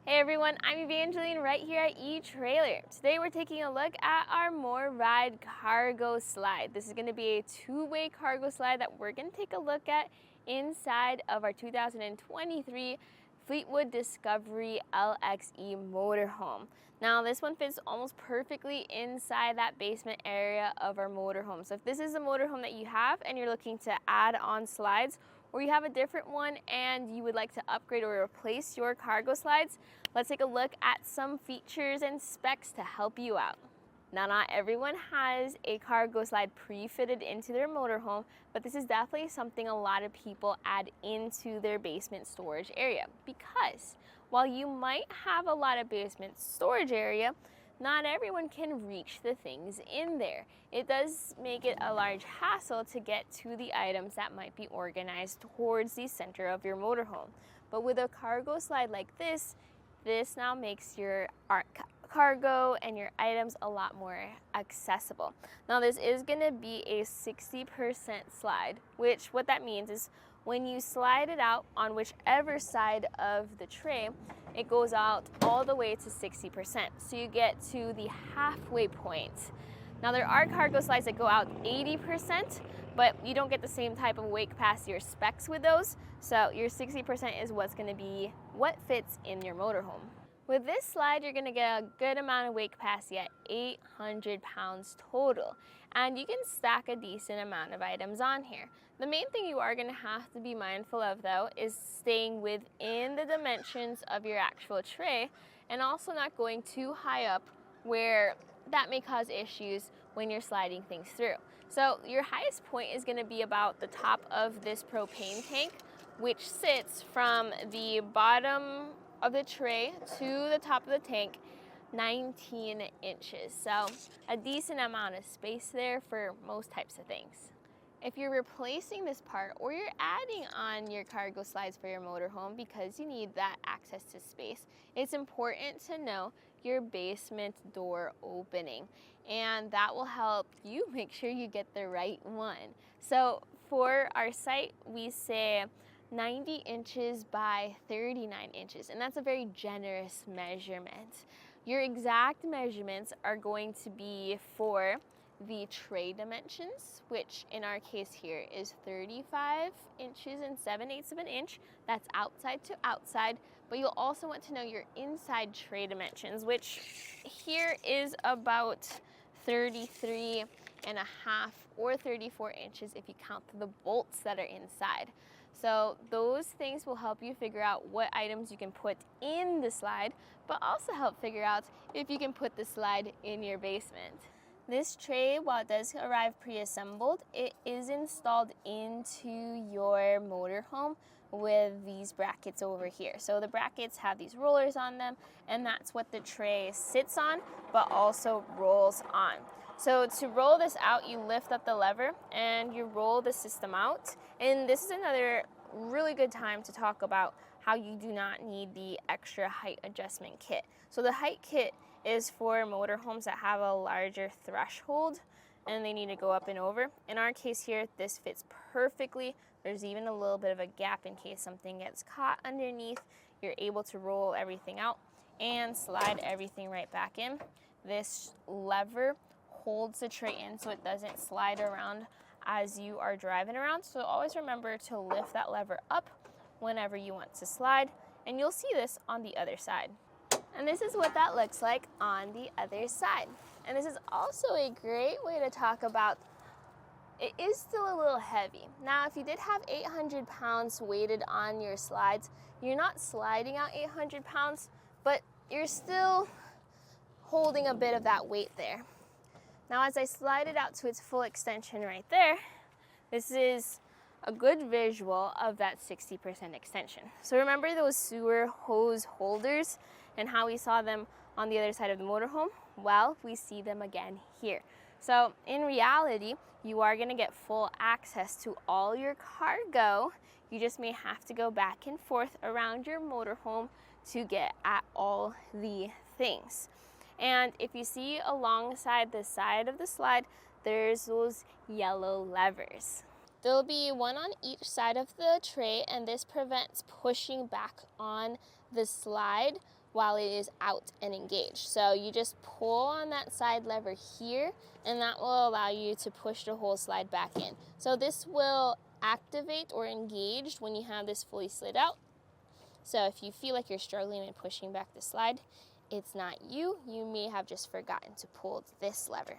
Hey everyone, I'm Evangeline right here at eTrailer. Today we're taking a look at our MORryde Cargo Slide. This is going to be a two-way cargo slide that we're going to take a look at inside of our 2023 Fleetwood Discovery LXE Motorhome. Now this one fits almost perfectly inside that basement area of our motorhome. So if this is a motorhome that you have and you're looking to add on slides, or you have a different one and you would like to upgrade or replace your cargo slides, let's take a look at some features and specs to help you out. Now, not everyone has a cargo slide pre-fitted into their motorhome, but this is definitely something a lot of people add into their basement storage area, because while you might have a lot of basement storage area, not everyone can reach the things in there. It does make it a large hassle to get to the items that might be organized towards the center of your motorhome. But with a cargo slide like this now makes your cargo and your items a lot more accessible. Now this is going to be a 60% slide, which what that means is when you slide it out on whichever side of the tray, it goes out all the way to 60%. So you get to the halfway point. Now there are cargo slides that go out 80%, but you don't get the same type of weight capacity or specs with those. So your 60% is what's going to be what fits in your motorhome. With this slide, you're going to get a good amount of weight capacity at 800 pounds total, and you can stack a decent amount of items on here. The main thing you are going to have to be mindful of, though, is staying within the dimensions of your actual tray and also not going too high up where that may cause issues when you're sliding things through. So your highest point is going to be about the top of this propane tank, which sits from the bottom of the tray to the top of the tank, 19 inches. So a decent amount of space there for most types of things. If you're replacing this part or you're adding on your cargo slides for your motorhome because you need that access to space, it's important to know your basement door opening, and that will help you make sure you get the right one. So for our site, we say 90 inches by 39 inches, and that's a very generous measurement. Your exact measurements are going to be for the tray dimensions, which in our case here is 35 inches and 7/8 of an inch. That's outside to outside, but you'll also want to know your inside tray dimensions, which here is about 33 and a half or 34 inches if you count the bolts that are inside. So those things will help you figure out what items you can put in the slide, but also help figure out if you can put the slide in your basement. This tray, while it does arrive pre-assembled, it is installed into your motorhome with these brackets over here. So the brackets have these rollers on them, and that's what the tray sits on, but also rolls on. So to roll this out, you lift up the lever and you roll the system out. And this is another really good time to talk about how you do not need the extra height adjustment kit. So the height kit is for motorhomes that have a larger threshold and they need to go up and over. In our case here, this fits perfectly. There's even a little bit of a gap in case something gets caught underneath. You're able to roll everything out and slide everything right back in. This lever holds the tray in so it doesn't slide around as you are driving around. So always remember to lift that lever up whenever you want to slide, and you'll see this on the other side. And this is what that looks like on the other side. And this is also a great way to talk about, it is still a little heavy. Now, if you did have 800 pounds weighted on your slides, you're not sliding out 800 pounds, but you're still holding a bit of that weight there. Now, as I slide it out to its full extension right there, this is a good visual of that 60% extension. So remember those sewer hose holders and how we saw them on the other side of the motorhome? Well, we see them again here. So in reality, you are going to get full access to all your cargo. You just may have to go back and forth around your motorhome to get at all the things. And if you see alongside the side of the slide, there's those yellow levers. There'll be one on each side of the tray, and this prevents pushing back on the slide while it is out and engaged. So you just pull on that side lever here, and that will allow you to push the whole slide back in. So this will activate or engage when you have this fully slid out. So if you feel like you're struggling in pushing back the slide, it's not you. You may have just forgotten to pull this lever.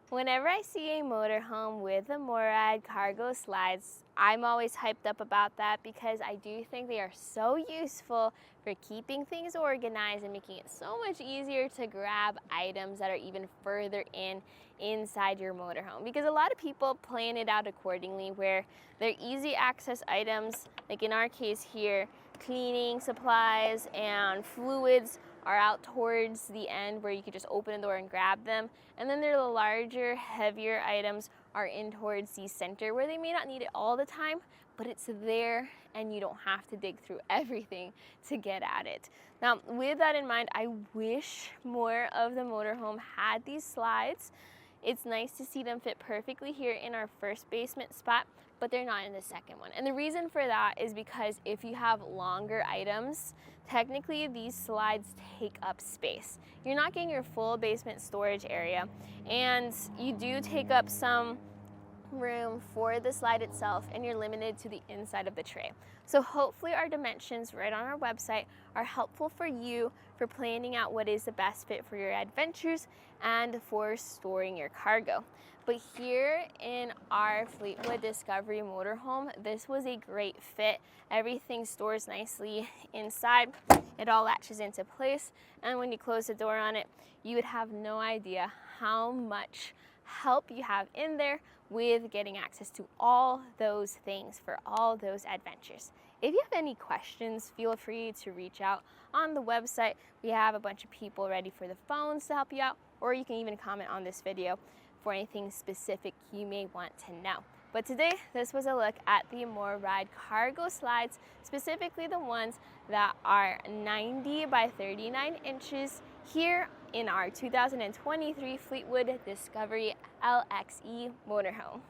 Whenever I see a motorhome with the MORryde Cargo Slides, I'm always hyped up about that because I do think they are so useful for keeping things organized and making it so much easier to grab items that are even further inside your motorhome. Because a lot of people plan it out accordingly where they're easy access items, like in our case here, cleaning supplies and fluids are out towards the end where you could just open the door and grab them. And then the larger, heavier items are in towards the center where they may not need it all the time, but it's there and you don't have to dig through everything to get at it. Now, with that in mind, I wish more of the motorhome had these slides. It's nice to see them fit perfectly here in our first basement spot, but they're not in the second one. And the reason for that is because if you have longer items, technically these slides take up space. You're not getting your full basement storage area, and you do take up some room for the slide itself, and you're limited to the inside of the tray. So hopefully our dimensions right on our website are helpful for you for planning out what is the best fit for your adventures and for storing your cargo. But here in our Fleetwood Discovery Motorhome, this was a great fit. Everything stores nicely inside. It all latches into place, and when you close the door on it, you would have no idea how much help you have in there with getting access to all those things for all those adventures. If you have any questions, feel free to reach out on the website. We have a bunch of people ready for the phones to help you out, or you can even comment on this video for anything specific you may want to know. But today, this was a look at the MORryde Cargo Slides, specifically the ones that are 90 by 39 inches here in our 2023 Fleetwood Discovery LXE Motorhome.